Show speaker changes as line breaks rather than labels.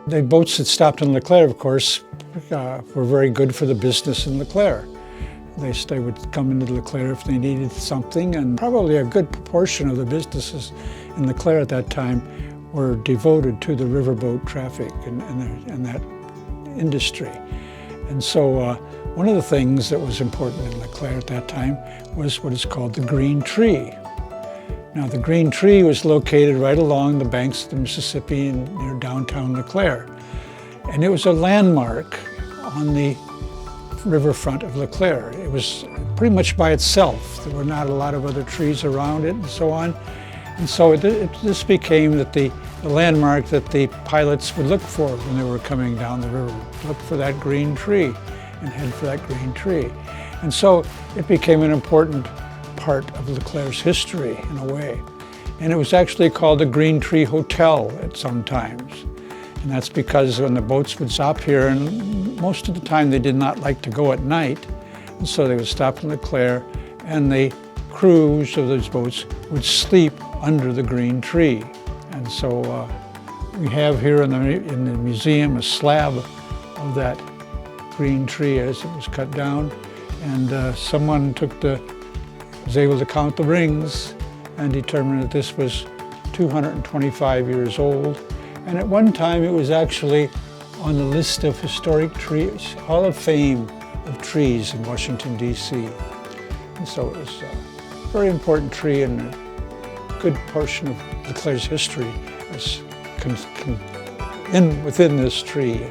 The boats that stopped in LeClaire, of course, were very good for the business in LeClaire. They would come into LeClaire if they needed something, and probably a good proportion of the businesses in LeClaire at that time were devoted to the riverboat traffic and that industry. And so one of the things that was important in LeClaire at that time was what is called the Green Tree. Now, the Green Tree was located right along the banks of the Mississippi near downtown LeClaire. And it was a landmark on the riverfront of LeClaire. It was pretty much by itself. There were not a lot of other trees around it and so on. And so this became the landmark that the pilots would look for when they were coming down the river. Look for that green tree and head for that green tree. And so it became an important part of LeClaire's history in a way. And it was actually called the Green Tree Hotel at some times. And that's because when the boats would stop here, and most of the time they did not like to go at night, and so they would stop in LeClaire, and the crews of those boats would sleep under the green tree. And so we have here in the museum a slab of that green tree as it was cut down, and someone was able to count the rings and determine that this was 225 years old. And at one time it was actually on the list of historic trees, Hall of Fame of trees in Washington, D.C. And so it was a very important tree, and a good portion of LeClaire's history was within this tree.